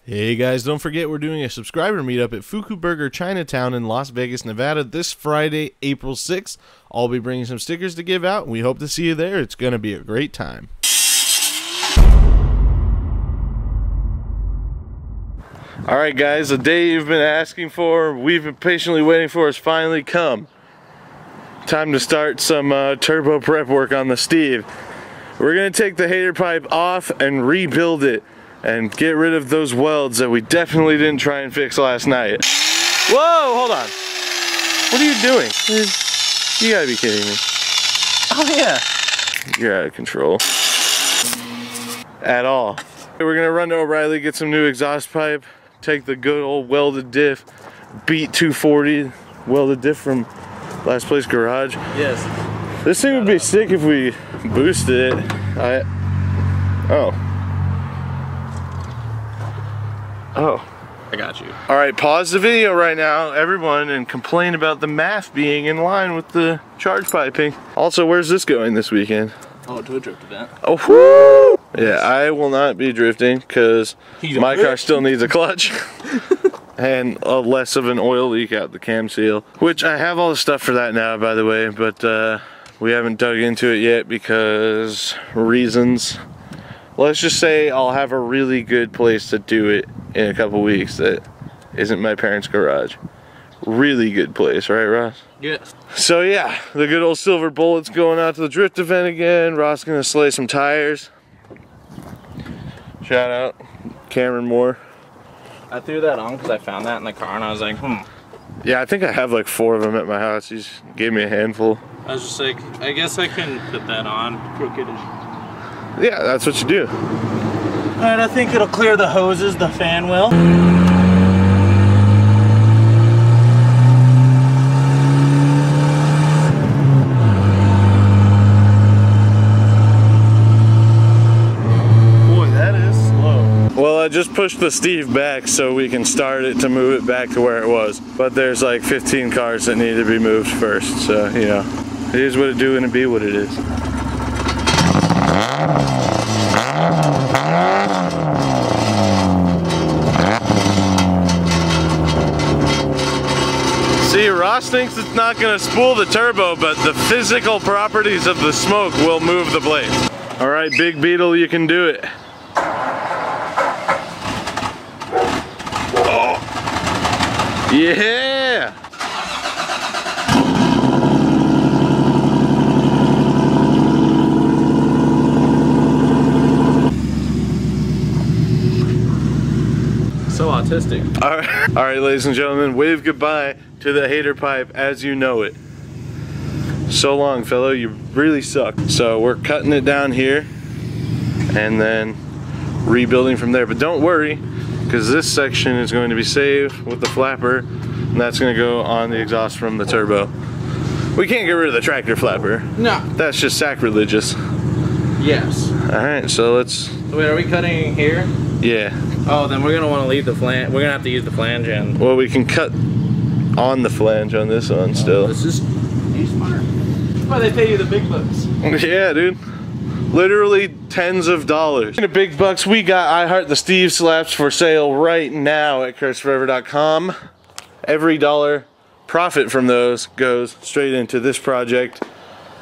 Hey guys, don't forget we're doing a subscriber meetup at Fuku Burger Chinatown in Las Vegas, Nevada this Friday, April 6th. I'll be bringing some stickers to give out, and we hope to see you there. It's going to be a great time. Alright guys, the day you've been asking for, we've been patiently waiting for, has finally come. Time to start some turbo prep work on the Steve. We're going to take the hater pipe off and rebuild it and get rid of those welds that we definitely didn't try and fix last night. Whoa, hold on. What are you doing? You gotta be kidding me. Oh yeah. You're out of control. At all. We're gonna run to O'Reilly, get some new exhaust pipe, take the good old welded diff, beat 240 welded diff from last place garage. Yes. This thing would be sick if we boosted it. Oh, I got you. Alright, pause the video right now, everyone, and complain about the math being in line with the charge piping. Also, where's this going this weekend? Oh, to a drift event. Oh, whoo! Yeah, I will not be drifting because my car still needs a clutch and a less of an oil leak out the cam seal, which I have all the stuff for that now, by the way, but we haven't dug into it yet because reasons. Let's just say I'll have a really good place to do it in a couple weeks that isn't my parents' garage. Really good place, right, Ross? Yes. So yeah, the good old silver bullet's going out to the drift event again. Ross gonna slay some tires. Shout out Cameron Moore. I threw that on because I found that in the car and I was like, Yeah, I think I have like 4 of them at my house. He just gave me a handful. I was just like, I guess I can put that on crooked. Yeah, that's what you do. Alright, I think it'll clear the hoses, the fan will. Boy, that is slow. Well, I just pushed the Steve back so we can start it to move it back to where it was. But there's like 15 cars that need to be moved first, so, you know. It is what it do and it be what it is. See, Ross thinks it's not going to spool the turbo, but the physical properties of the smoke will move the blades. Alright, Big Beetle, you can do it. Oh. Yeah! So autistic. Alright, ladies and gentlemen, wave goodbye to the hater pipe as you know it. So long, fellow, you really suck. So we're cutting it down here and then rebuilding from there. But don't worry, because this section is going to be saved with the flapper, and that's going to go on the exhaust from the turbo. We can't get rid of the tractor flapper. No. That's just sacrilegious. Yes. Alright, so let's... Wait, are we cutting here? Yeah. Oh, then we're gonna want to leave the flange. We're gonna have to use the flange end. Well, we can cut on the flange on this one still. This is smart. That's why they pay you the big bucks. Yeah, dude. Literally tens of dollars. In the big bucks, we got I Heart the Steve slaps for sale right now at curseforever.com. Every dollar profit from those goes straight into this project.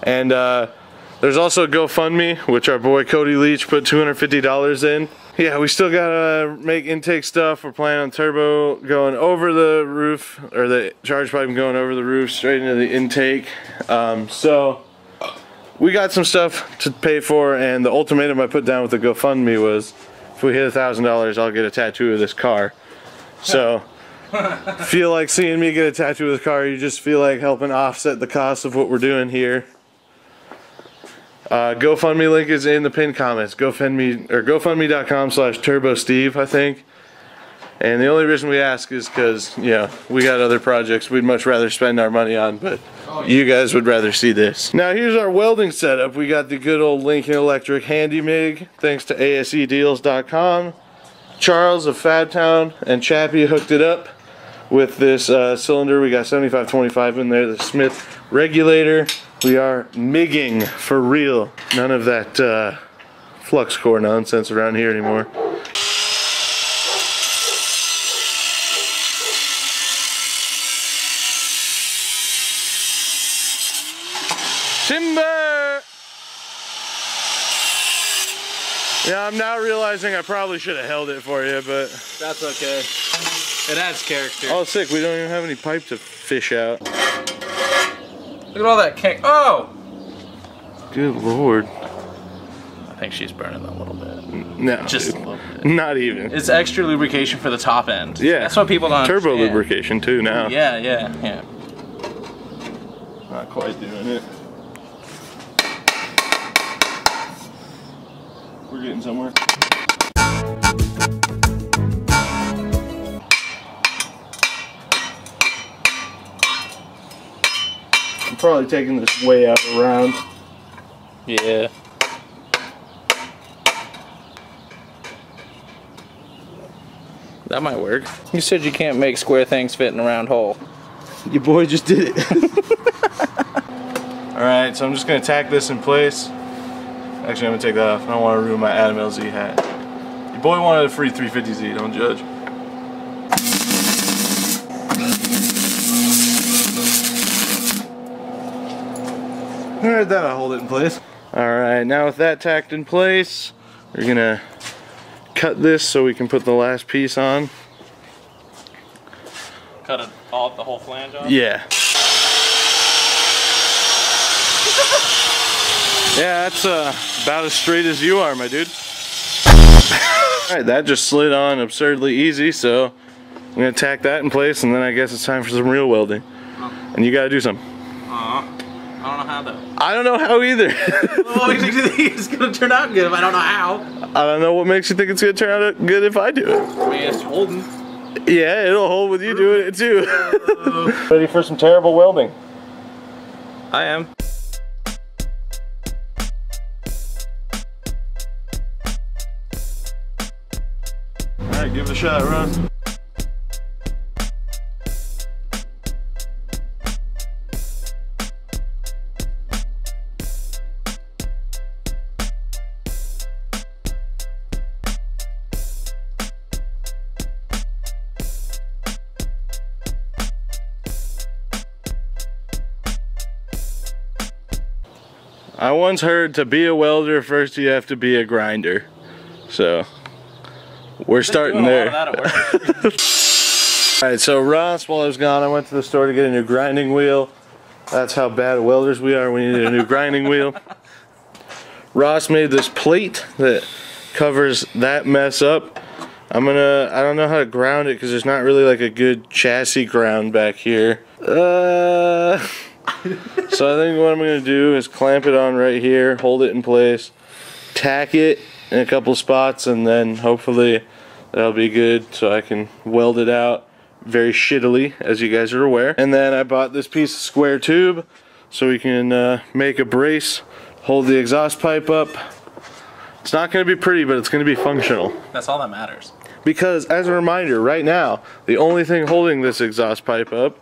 And there's also GoFundMe, which our boy Cody Leach put $250 in. Yeah, we still gotta make intake stuff. We're planning on turbo going over the roof, or the charge pipe going over the roof straight into the intake. So we got some stuff to pay for, and the ultimatum I put down with the GoFundMe was, if we hit $1,000, I'll get a tattoo of this car. So, feel like seeing me get a tattoo of this car, you just feel like helping offset the cost of what we're doing here. GoFundMe link is in the pinned comments. GoFundMe.com/TurboSteve, I think. And the only reason we ask is because, you know, we got other projects we'd much rather spend our money on, but you guys would rather see this. Now here's our welding setup. We got the good old Lincoln Electric Handy MIG, thanks to ASEDeals.com. Charles of Fabtown and Chappie hooked it up with this cylinder. We got 7525 in there, the Smith regulator. We are MIGging for real. None of that flux core nonsense around here anymore. Timber! Yeah, I'm now realizing I probably should have held it for you, but... That's okay. It adds character. Oh, sick. We don't even have any pipe to fish out. Look at all that cake. Oh! Good lord. I think she's burning a little bit. No, Just dude. a little bit. Not even. It's extra lubrication for the top end. Yeah. That's what people don't Turbo understand. lubrication, too, now. Yeah. Not quite doing it. We're getting somewhere. I'm probably taking this way out around. Yeah. That might work. You said you can't make square things fit in a round hole. Your boy just did it. Alright, so I'm just going to tack this in place. Actually, I'm going to take that off. I don't want to ruin my Adam LZ hat. Your boy wanted a free 350Z, don't judge. Alright, that'll hold it in place. Alright, now with that tacked in place, we're going to cut this so we can put the last piece on. Cut it off, the whole flange off? Yeah. Yeah, that's about as straight as you are, my dude. Alright, that just slid on absurdly easy, so I'm going to tack that in place, and then I guess it's time for some real welding. And you got to do something. I don't know how though. I don't know how either. What makes you think it's going to turn out good if I don't know how? I don't know what makes you think it's going to turn out good if I do it. I mean, it's holding. Yeah, it'll hold with you doing it too. Ready for some terrible welding? I am. Alright, give it a shot, Russ. I once heard to be a welder, first you have to be a grinder. So, we're starting there. Alright, so Ross, while I was gone, I went to the store to get a new grinding wheel. That's how bad welders we are, we needed a new grinding wheel. Ross made this plate that covers that mess up. I don't know how to ground it because there's not really like a good chassis ground back here. So I think what I'm going to do is clamp it on right here, hold it in place, tack it in a couple spots, and then hopefully that'll be good so I can weld it out very shittily, as you guys are aware. And then I bought this piece of square tube so we can make a brace, hold the exhaust pipe up. It's not going to be pretty, but it's going to be functional. That's all that matters. Because, as a reminder, right now, the only thing holding this exhaust pipe up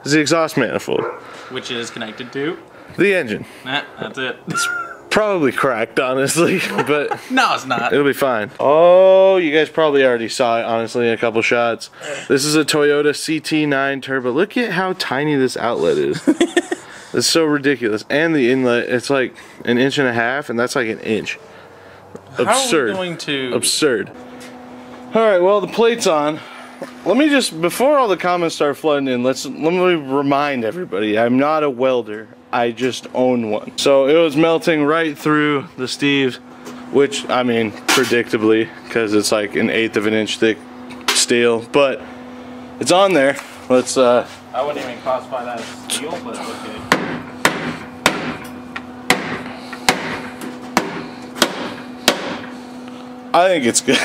is the exhaust manifold. Which is connected to? The engine. Nah, that's it. It's probably cracked, honestly, but no, it's not. It'll be fine. Oh, you guys probably already saw it, honestly, in a couple shots. This is a Toyota CT9 Turbo. Look at how tiny this outlet is. It's so ridiculous. And the inlet, it's like 1.5 inches, and that's like 1 inch. Absurd. How are we going to... Absurd. Alright, well, the plate's on. Let me just, before all the comments start flooding in, let me remind everybody, I'm not a welder, I just own one. So it was melting right through the Steve, which, I mean, predictably, because it's like 1/8 of an inch thick steel, but it's on there. Let's, I wouldn't even classify that as steel, but okay. I think it's good.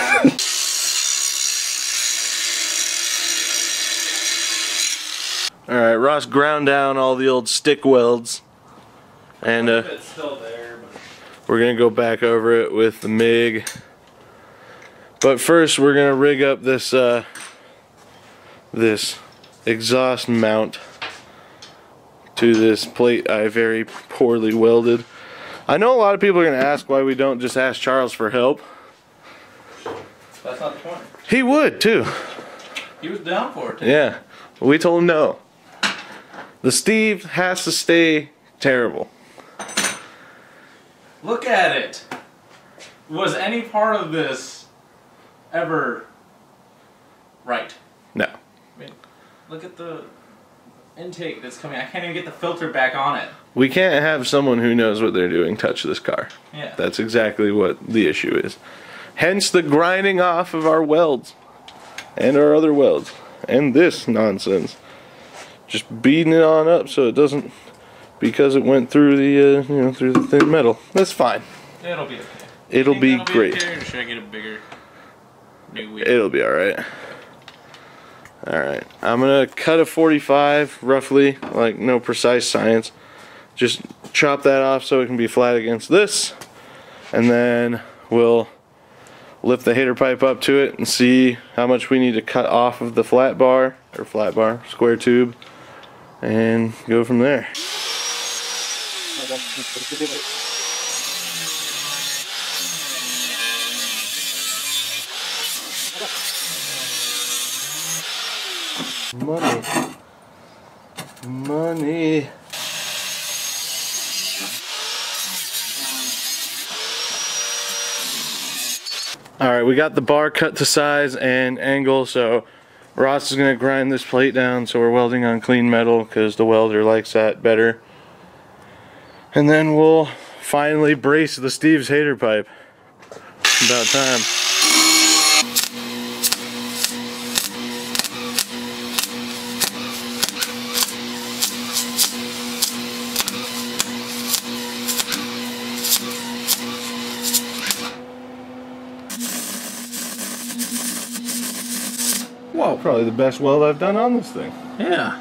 Alright, Ross ground down all the old stick welds, and It's still there, but... we're going to go back over it with the MIG. But first we're going to rig up this this exhaust mount to this plate I very poorly welded. I know a lot of people are going to ask why we don't just ask Charles for help. That's not the point. He would too. He was down for it. Yeah, we told him no. The Steve has to stay terrible. Look at it. Was any part of this ever right? No. I mean, look at the intake that's coming. I can't even get the filter back on it. We can't have someone who knows what they're doing touch this car. Yeah. That's exactly what the issue is. Hence the grinding off of our welds and our other welds and this nonsense. Just beating it on up so it doesn't, because it went through the through the thin metal. That's fine. It'll be okay. It'll be great. Okay, or should I get a bigger new wheel? It'll be alright. Alright, I'm gonna cut a 45 roughly, like no precise science. Just chop that off so it can be flat against this, and then we'll lift the heater pipe up to it and see how much we need to cut off of the square tube, and go from there. Money. Money. Alright, we got the bar cut to size and angle, so Ross is going to grind this plate down so we're welding on clean metal because the welder likes that better. And then we'll finally brace the Steve's hater pipe. About time. Whoa, probably the best weld I've done on this thing. Yeah.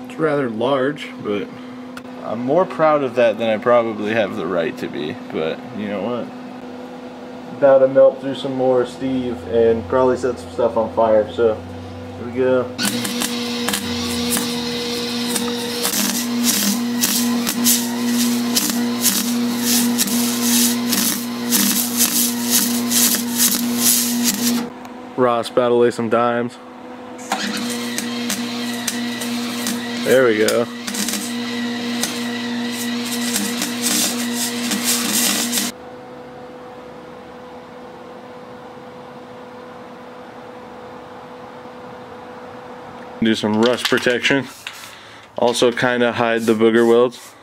It's rather large, but I'm more proud of that than I probably have the right to be. But you know what? About to melt through some more Steve and probably set some stuff on fire. So here we go. Ross about to lay some dimes. There we go. Do some rust protection. Also kind of hide the booger welds.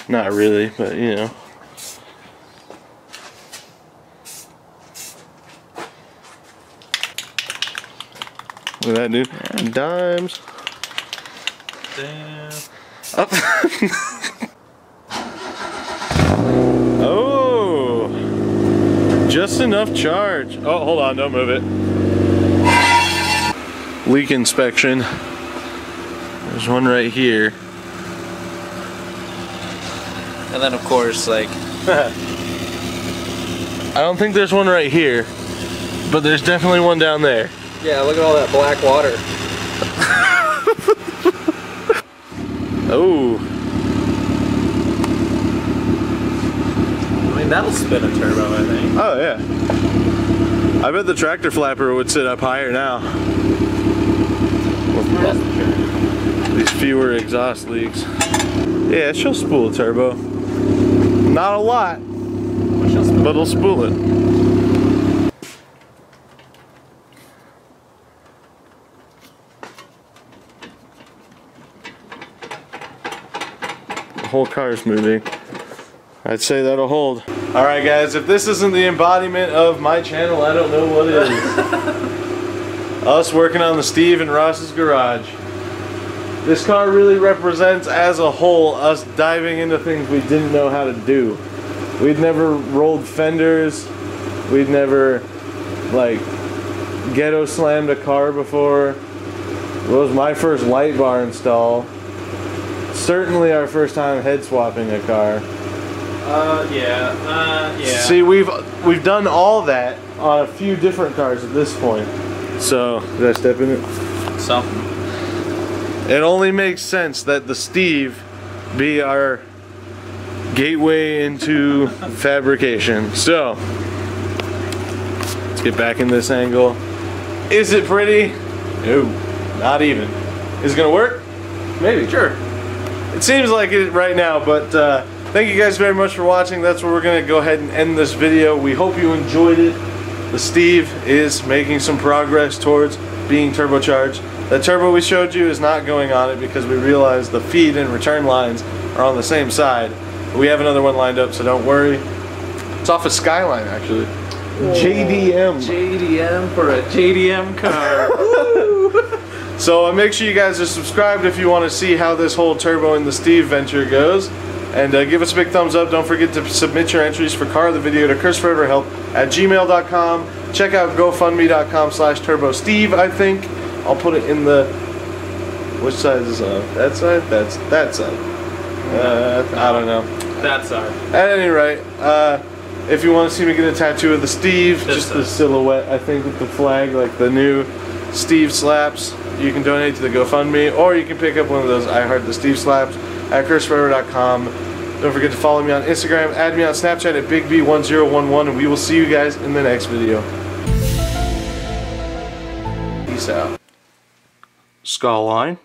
Not really, but you know. Look at that, dude. Yeah. Dimes. Damn. Up. Oh. Just enough charge. Oh, hold on. Don't move it. Leak inspection. There's one right here. And then, of course, like... I don't think there's one right here, but there's definitely one down there. Yeah, look at all that black water. Oh. I mean, that'll spin a turbo, I think. Oh, yeah. I bet the tractor flapper would sit up higher now. These fewer exhaust leaks. Yeah, she'll spool a turbo. Not a lot, but it'll spool it. The whole car's moving. I'd say that'll hold. Alright guys, if this isn't the embodiment of my channel, I don't know what is. Us working on the Steve and Ross's garage. This car really represents as a whole us diving into things we didn't know how to do. We'd never rolled fenders. We'd never like ghetto slammed a car before. It was my first light bar install. Certainly our first time head swapping a car. Yeah. See, we've done all that on a few different cars at this point. So, did I step in it? Something. It only makes sense that the Steve be our gateway into fabrication. So, let's get back in this angle. Is it pretty? No, not even. Is it gonna work? Maybe. Sure. It seems like it right now, but thank you guys very much for watching. That's where we're going to go ahead and end this video. We hope you enjoyed it. The Steve is making some progress towards being turbocharged. The turbo we showed you is not going on it because we realized the feed and return lines are on the same side. We have another one lined up, so don't worry. It's off of Skyline, actually. Whoa. JDM. JDM for a JDM car. So make sure you guys are subscribed if you want to see how this whole turbo and the Steve venture goes. And give us a big thumbs up. Don't forget to submit your entries for Car of the Video to ChrisForeverHelp@gmail.com. Check out GoFundMe.com/TurboSteve, I think. I'll put it in the... Which side is that side? That's that side. I don't know. That side. At any rate, if you want to see me get a tattoo of the Steve, just the silhouette, I think, with the flag, like the new Steve slaps, you can donate to the GoFundMe, or you can pick up one of those I Heart the Steve slaps at ChrisForever.com. Don't forget to follow me on Instagram, add me on Snapchat at BigB1011, and we will see you guys in the next video. Peace out. Skyline.